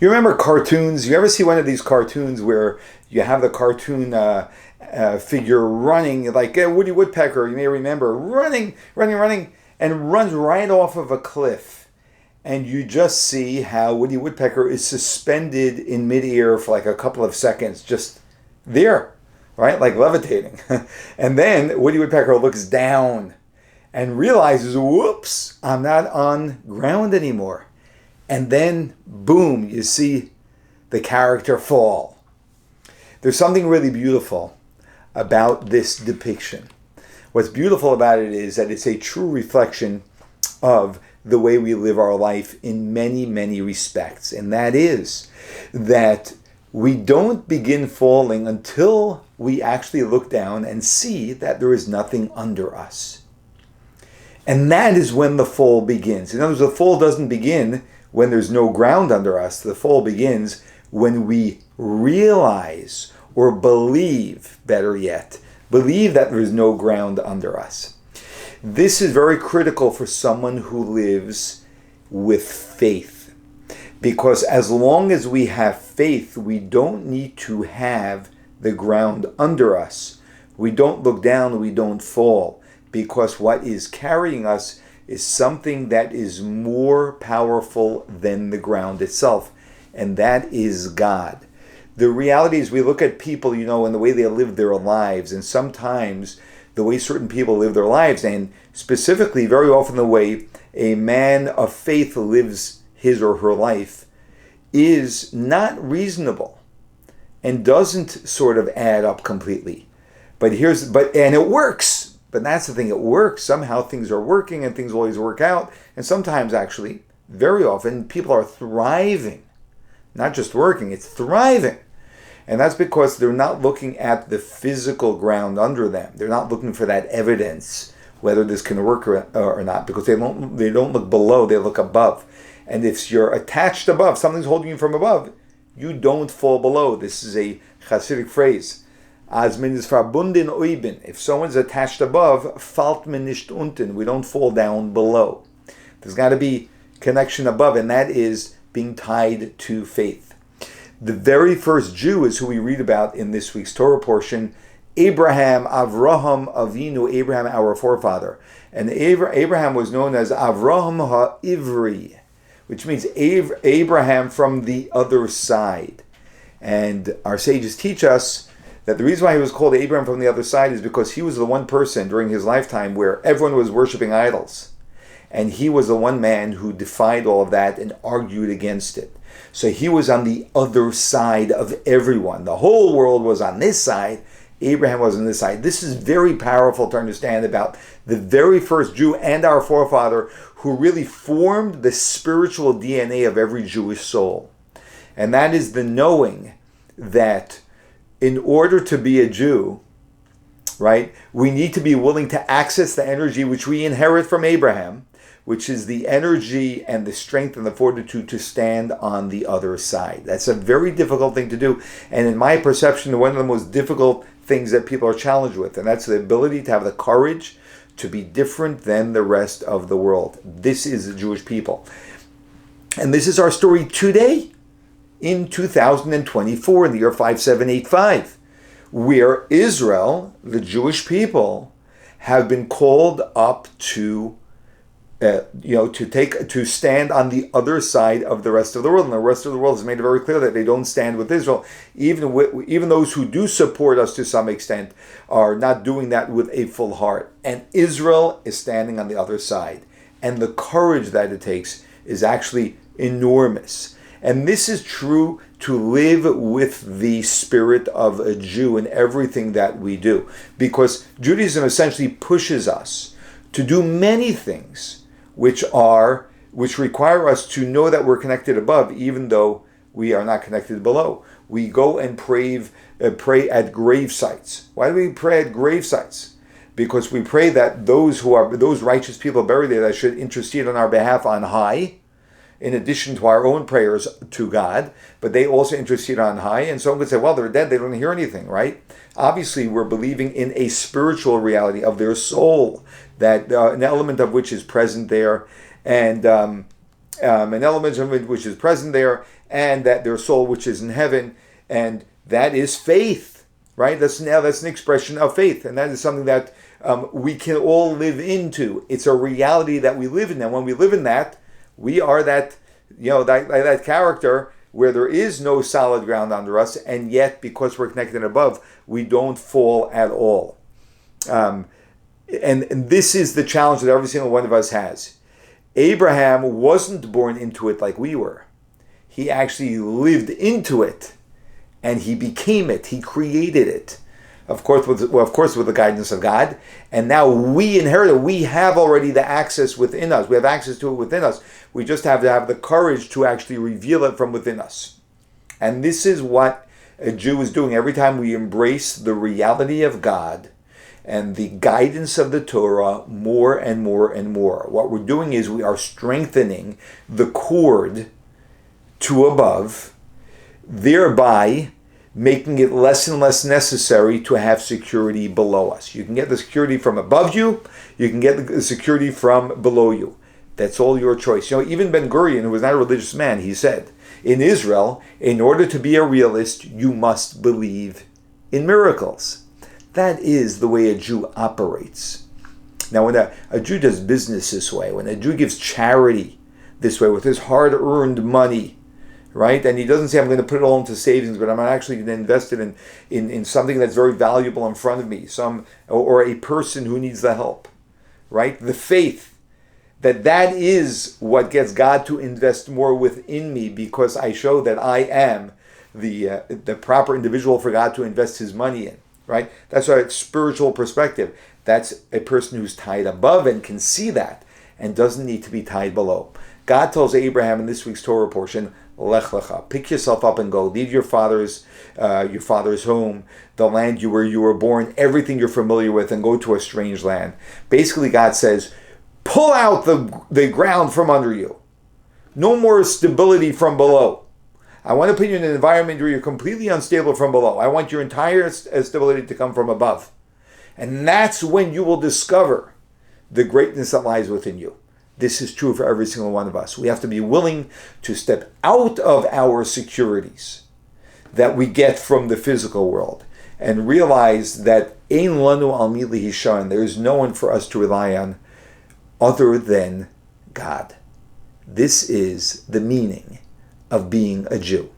You remember cartoons? You ever see one of these cartoons where you have the cartoon figure running, like Woody Woodpecker, you may remember, running, and runs right off of a cliff. And you just see how Woody Woodpecker is suspended in midair for like a couple of seconds, just there, right? Like levitating. And then Woody Woodpecker looks down and realizes, whoops, I'm not on ground anymore. And then, boom, you see the character fall. There's something really beautiful about this depiction. What's beautiful about it is that it's a true reflection of the way we live our life in many, many respects. And that is that we don't begin falling until we actually look down and see that there is nothing under us. And that is when the fall begins. In other words, the fall doesn't begin when there's no ground under us. The fall begins when we realize or believe, better yet, believe that there is no ground under us. This is very critical for someone who lives with faith. Because as long as we have faith, we don't need to have the ground under us. We don't look down, we don't fall. Because what is carrying us is something that is more powerful than the ground itself, and that is God. The reality is we look at people, and the way they live their lives, and sometimes the way certain people live their lives, and specifically very often the way a man of faith lives his or her life, is not reasonable and doesn't sort of add up completely. And it works. But that's the thing, it works. Somehow things are working and things always work out. And sometimes actually, very often, people are thriving. Not just working, it's thriving. And that's because they're not looking at the physical ground under them. They're not looking for that evidence, whether this can work or not, because they don't look below, they look above. And if you're attached above, something's holding you from above, you don't fall below. This is a Hasidic phrase. If someone's attached above, fällt man nicht unten. We don't fall down below. There's got to be connection above, and that is being tied to faith. The very first Jew is who we read about in this week's Torah portion, Abraham, Avraham Avinu, Abraham, our forefather. And Abraham was known as Avraham HaIvri, which means Abraham from the other side. And our sages teach us that the reason why he was called Abraham from the other side is because he was the one person during his lifetime where everyone was worshiping idols. And he was the one man who defied all of that and argued against it. So he was on the other side of everyone. The whole world was on this side. Abraham was on this side. This is very powerful to understand about the very first Jew and our forefather who really formed the spiritual DNA of every Jewish soul. And that is the knowing that in order to be a Jew, right, we need to be willing to access the energy which we inherit from Abraham, which is the energy and the strength and the fortitude to stand on the other side. That's a very difficult thing to do. And in my perception, one of the most difficult things that people are challenged with, and that's the ability to have the courage to be different than the rest of the world. This is the Jewish people. And this is our story today, in 2024, in the year 5785, where Israel, the Jewish people, have been called up to stand on the other side of the rest of the world. And the rest of the world has made it very clear that they don't stand with Israel. Even those who do support us to some extent are not doing that with a full heart. And Israel is standing on the other side. And the courage that it takes is actually enormous. And this is true to live with the spirit of a Jew in everything that we do. Because Judaism essentially pushes us to do many things which require us to know that we're connected above, even though we are not connected below. We go and pray at grave sites. Why do we pray at grave sites? Because we pray that those righteous people buried there that should intercede on our behalf on high, in addition to our own prayers to God, but they also intercede on high. And someone could say, well, they're dead, they don't hear anything, right? Obviously, we're believing in a spiritual reality of their soul, that an element of which is present there, and and that their soul which is in heaven, and that is faith, right? That's an expression of faith, and that is something that we can all live into. It's a reality that we live in, and when we live in that, we are that, that character where there is no solid ground under us, and yet because we're connected above, we don't fall at all. And this is the challenge that every single one of us has. Abraham wasn't born into it like we were. He actually lived into it, and he became it. He created it. Of course, with the guidance of God. And now we inherit it. We have already the access within us. We have access to it within us. We just have to have the courage to actually reveal it from within us. And this is what a Jew is doing every time we embrace the reality of God and the guidance of the Torah more and more and more. What we're doing is we are strengthening the cord to above, thereby making it less and less necessary to have security below us. You can get the security from above you, you can get the security from below you. That's all your choice. Even Ben Gurion, who was not a religious man, he said, in Israel, in order to be a realist, you must believe in miracles. That is the way a Jew operates. Now, when a Jew does business this way, when a Jew gives charity this way with his hard-earned money, right? And he doesn't say, I'm going to put it all into savings, but I'm actually going to invest it in something that's very valuable in front of me, or a person who needs the help, right? The faith that is what gets God to invest more within me, because I show that I am the proper individual for God to invest his money in, right? That's our spiritual perspective. That's a person who's tied above and can see that and doesn't need to be tied below. God tells Abraham in this week's Torah portion, Lech Lecha, pick yourself up and go. Leave your father's home, the land where you were born, everything you're familiar with, and go to a strange land. Basically, God says, pull out the ground from under you. No more stability from below. I want to put you in an environment where you're completely unstable from below. I want your entire stability to come from above. And that's when you will discover the greatness that lies within you. This is true for every single one of us. We have to be willing to step out of our securities that we get from the physical world and realize that Ein lanu al mi lihishan, there is no one for us to rely on other than God. This is the meaning of being a Jew.